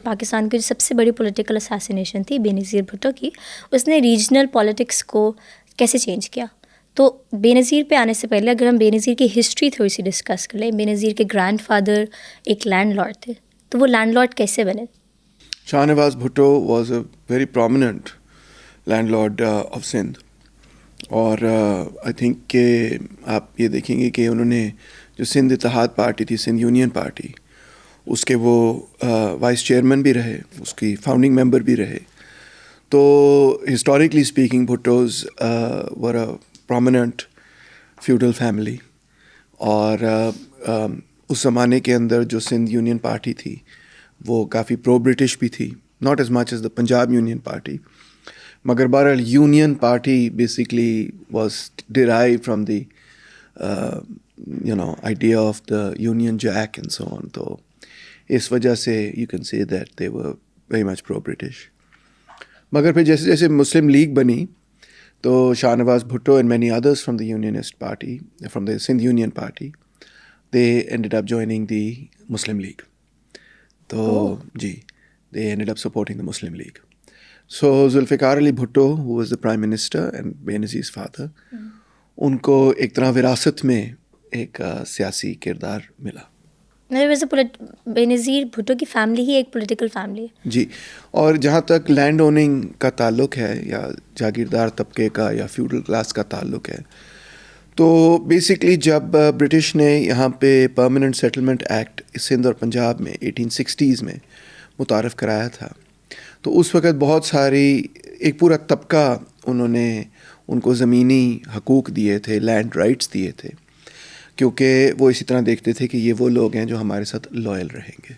پاکستان کی جو سب سے بڑی پولیٹیکل اساسینیشن تھی بے نظیر بھٹو کی، اس نے ریجنل پالیٹکس کو کیسے چینج کیا؟ تو بے نظیر پہ آنے سے پہلے اگر ہم بے نظیر کی ہسٹری تھوڑی سی ڈسکس کر لیں، بے نظیر کے گرینڈ فادر ایک لینڈ لارڈ تھے، تو وہ لینڈ لارڈ کیسے بنے؟ Shah Nawaz Bhutto was a very prominent landlord of Sindh, اور آئی تھنک کہ آپ یہ دیکھیں گے کہ انہوں نے جو سندھ اتحاد پارٹی تھی، سندھ یونین پارٹی، اس کے وہ وائس چیئرمین بھی رہے، اس کی فاؤنڈنگ ممبر بھی رہے. تو ہسٹوریکلی اسپیکنگ بھٹوز ور اے پرومیننٹ فیوڈل فیملی، اور اس زمانے کے اندر جو سندھ یونین پارٹی تھی وہ کافی پرو برٹش بھی تھی، not as much as the Punjab union party, مگر بہرحال union party basically was derive from the idea of the Union Jack and so on. تو اس وجہ سے you can say that they were very much pro-British. مگر پھر جیسے جیسے مسلم league بنی تو شاہ Nawaz Bhutto and many others from the Unionist party, from the Sindh Union party, they ended up joining the Muslim League. تو جی they ended up supporting the Muslim League. So Zulfiqar Ali Bhutto who was the prime minister and بے نظیر's father, ان کو ایک طرح وراثت میں ایک سیاسی کردار ملا. بے نظیر بھٹو کی فیملی ہی ایک پولیٹیکل فیملی ہے. جی، اور جہاں تک لینڈ اوننگ کا تعلق ہے یا جاگیردار طبقے کا یا فیوڈل کلاس کا تعلق ہے، تو بیسکلی جب برٹش نے یہاں پہ پرماننٹ سیٹلمنٹ ایکٹ سندھ اور پنجاب میں 1860s میں متعارف کرایا تھا، تو اس وقت بہت ساری ایک پورا طبقہ انہوں نے ان کو زمینی حقوق دیے تھے، لینڈ رائٹس دیے تھے، کیونکہ وہ اسی طرح دیکھتے تھے کہ یہ وہ لوگ ہیں جو ہمارے ساتھ لائل رہیں گے.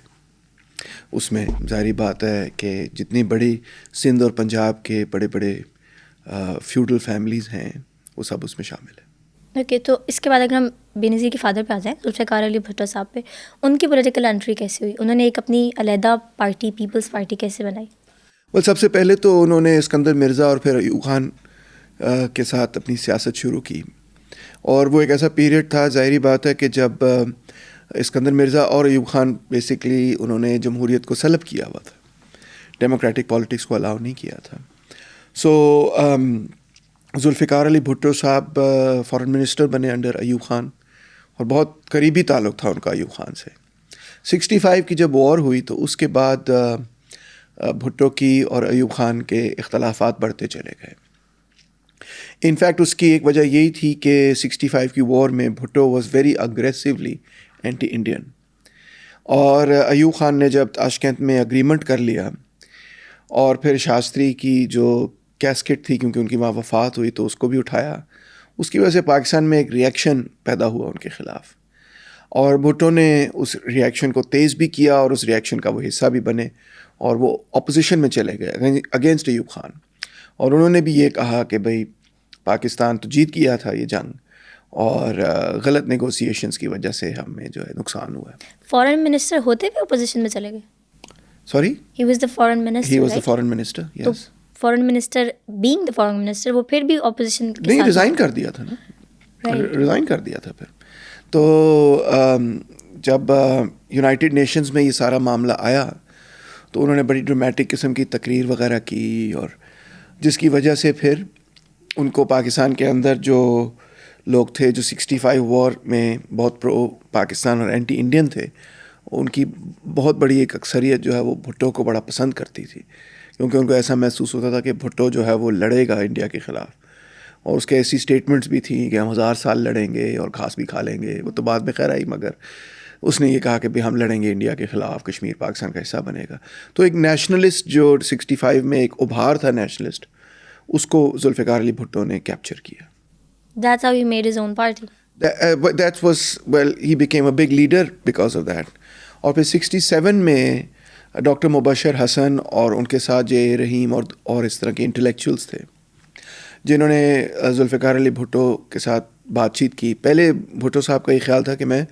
اس میں ظاہری بات ہے کہ جتنی بڑی سندھ اور پنجاب کے بڑے بڑے فیوڈل فیملیز ہیں وہ سب اس میں شامل ہیں. اوکے، تو اس کے بعد اگر ہم بے نظیر کے فادر پہ آ جائیں، ذوالفقار علی بھٹو صاحب پہ، ان کی پولیٹیکل انٹری کیسے ہوئی؟ انہوں نے ایک اپنی علیحدہ پارٹی پیپلز پارٹی کیسے بنائی؟ سب سے پہلے تو انہوں نے اسکندر مرزا اور پھر ایوب خان کے ساتھ اپنی سیاست شروع کی، اور وہ ایک ایسا پیریڈ تھا، ظاہری بات ہے کہ جب اسکندر مرزا اور ایوب خان بیسکلی انہوں نے جمہوریت کو سلب کیا ہوا تھا، ڈیموکریٹک پالیٹکس کو الاؤ نہیں کیا تھا. سو ذوالفقار علی بھٹو صاحب فارن منسٹر بنے انڈر ایوب خان، اور بہت قریبی تعلق تھا ان کا ایوب خان سے. 65 کی جب وار ہوئی تو اس کے بعد بھٹو کی اور ایوب خان کے اختلافات بڑھتے چلے گئے. انفیکٹ اس کی ایک وجہ یہی تھی کہ 65 کی وار میں Bhutto was very aggressively anti Indian, اور ایوب خان نے جب تاشکند میں اگریمنٹ کر لیا اور پھر شاستری کی جو کیسکٹ تھی، کیونکہ ان کی وہاں وفات ہوئی تو اس کو بھی اٹھایا، اس کی وجہ سے پاکستان میں ایک ریئیکشن پیدا ہوا ان کے خلاف، اور بھٹو نے اس ریئیکشن کو تیز بھی کیا اور اس ریئیکشن کا وہ حصہ بھی بنے، اور وہ اپوزیشن میں چلے گئے اگینسٹ ایوب خان. اور انہوں نے بھی یہ کہا کہ بھائی پاکستان تو جیت گیا تھا یہ جنگ، اور غلط نیگوسیشنز کی وجہ سے ہمیں جو ہے نقصان ہوا ہے. فارن منسٹر ہوتے ہوئے اپوزیشن میں چلے گئے؟ Sorry, he was the foreign minister. He was the foreign minister. تو foreign minister being the foreign minister وہ پھر بھی اپوزیشن کے نہیں، ساتھ ریزائن کر دیا تھا نا، ریزائن کر دیا تھا. پھر تو جب یونائٹڈ نیشنز میں یہ سارا معاملہ آیا تو انہوں نے بڑی ڈرامیٹک قسم کی تقریر وغیرہ کی، اور جس کی وجہ سے پھر ان کو پاکستان کے اندر جو لوگ تھے جو 65 وار میں بہت پرو پاکستان اور اینٹی انڈین تھے، ان کی بہت بڑی ایک اکثریت جو ہے وہ بھٹو کو بڑا پسند کرتی تھی، کیونکہ ان کو ایسا محسوس ہوتا تھا کہ بھٹو جو ہے وہ لڑے گا انڈیا کے خلاف. اور اس کے ایسی اسٹیٹمنٹس بھی تھیں کہ ہم 1000 سال لڑیں گے اور گھاس بھی کھا لیں گے. وہ تو بعد میں خیر آئی، مگر اس نے یہ کہا کہ بھی ہم لڑیں گے انڈیا کے خلاف، کشمیر پاکستان کا حصہ بنے گا. تو ایک نیشنلسٹ جو 65 میں ایک ابھار تھا نیشنلسٹ، اس کو ذوالفقار علی بھٹو نے کیپچر کیا. That's how he made his own party. That was, well, he became a big leader because of that. اور پھر 67 میں ڈاکٹر مبشر حسن اور ان کے ساتھ جے رحیم اور اس طرح کے انٹلیکچوئلس تھے جنہوں نے ذوالفقار علی بھٹو کے ساتھ بات چیت کی. پہلے بھٹو صاحب کا یہ خیال تھا کہ میں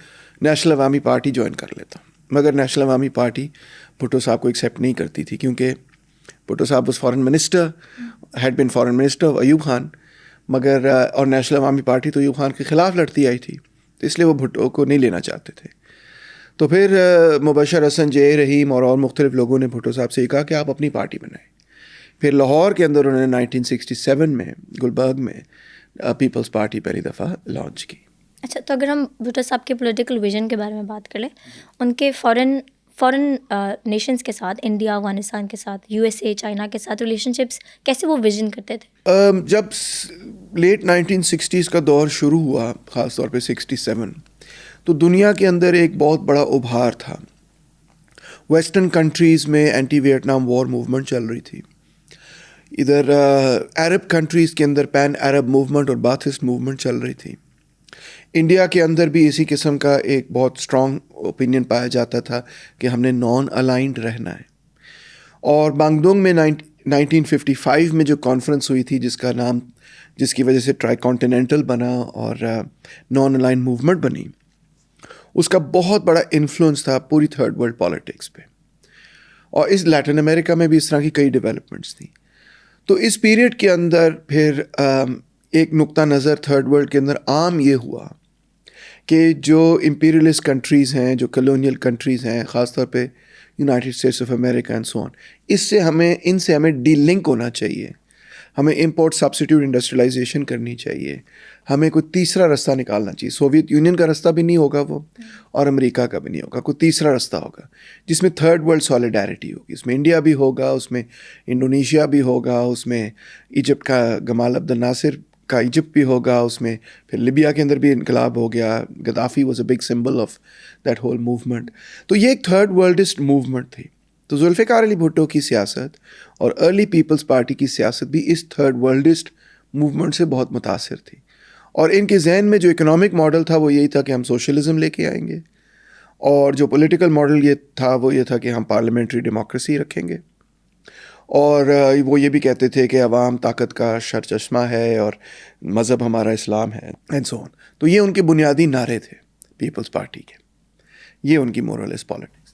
نیشنل عوامی پارٹی جوائن کر لیتا، مگر نیشنل عوامی پارٹی بھٹو صاحب کو ایکسیپٹ نہیں کرتی تھی، کیونکہ بھٹو صاحب was foreign minister, had been foreign minister of Ayub Khan, مگر اور نیشنل عوامی پارٹی تو ایوب خان کے خلاف لڑتی آئی تھی، تو اس لیے وہ بھٹو کو نہیں لینا چاہتے تھے. تو پھر مبشر حسن، جے رحیم اور مختلف لوگوں نے بھٹو صاحب سے کہا کہ آپ اپنی پارٹی بنائیں. پھر لاہور کے اندر انہوں نے 1967 میں گلبرگ میں پیپلز پارٹی پہلی دفعہ لانچ کی. اچھا، تو اگر ہم بھٹو صاحب کے پولیٹیکل ویژن کے بارے میں بات کر لیں، ان کے فورن نیشنز کے ساتھ، انڈیا، افغانستان کے ساتھ، یو ایس اے، چائنا کے ساتھ ریلیشن شپس کیسے وہ ویژن کرتے تھے؟ جب لیٹ 1960s کا دور شروع ہوا، خاص طور پہ 67، تو دنیا کے اندر ایک بہت بڑا ابھار تھا. ویسٹرن کنٹریز میں اینٹی ویٹنام وار موومنٹ چل رہی تھی. ادھر عرب کنٹریز کے اندر پین عرب موومنٹ اور باتھسٹ موومنٹ چل رہی تھی. انڈیا کے اندر بھی اسی قسم کا ایک بہت اسٹرانگ اوپینین پایا جاتا تھا کہ ہم نے نان الائنڈ رہنا ہے. اور بانگڈونگ میں 1955 میں جو کانفرنس ہوئی تھی، جس کی وجہ سے ٹرائی کانٹیننٹل بنا اور نان الائنڈ موومنٹ بنی، اس کا بہت بڑا انفلوئنس تھا پوری تھرڈ ورلڈ پالیٹکس پہ. اور اس لیٹن امریکہ میں بھی اس طرح کی کئی ڈیولپمنٹس تھیں. تو اس پیریڈ کے اندر پھر ایک نقطہ نظر تھرڈ ورلڈ کے اندر عام یہ ہوا کہ جو امپیریلسٹ کنٹریز ہیں، جو کلونیل کنٹریز ہیں، خاص طور پہ United States of America and so on, ان سے ہمیں ڈی لنک ہونا چاہیے. ہمیں امپورٹ سبسٹیوٹ انڈسٹریلائزیشن کرنی چاہیے. ہمیں کوئی تیسرا راستہ نکالنا چاہیے. سوویت یونین کا راستہ بھی نہیں ہوگا وہ، اور امریکہ کا بھی نہیں ہوگا. کوئی تیسرا راستہ ہوگا جس میں تھرڈ ورلڈ سالیڈیرٹی ہوگی. اس میں انڈیا بھی ہوگا، اس میں انڈونیشیا بھی ہوگا، اس میں ایجپٹ کا گمال عبد الناصر کا ایجپٹ بھی ہوگا، اس میں پھر لیبیا کے اندر بھی انقلاب ہو گیا. Gaddafi was a big symbol of that whole movement. تو یہ ایک تھرڈ ورلڈسٹ موومنٹ تھی. تو ذوالفقار علی بھٹو کی سیاست اور ارلی پیپلز پارٹی کی سیاست بھی اس تھرڈ ورلڈسٹ موومنٹ سے بہت متاثر تھی. اور ان کے ذہن میں جو اکنامک ماڈل تھا وہ یہی تھا کہ ہم سوشلزم لے کے آئیں گے، اور جو پولیٹیکل ماڈل یہ تھا کہ ہم پارلیمنٹری ڈیموکریسی رکھیں گے. اور وہ یہ بھی کہتے تھے کہ عوام طاقت کا سرچشمہ ہے اور مذہب ہمارا اسلام ہے اینڈ سو آن. تو یہ ان کے بنیادی نعرے تھے پیپلز پارٹی کے. یہ ان کی مورلس پالیٹکس.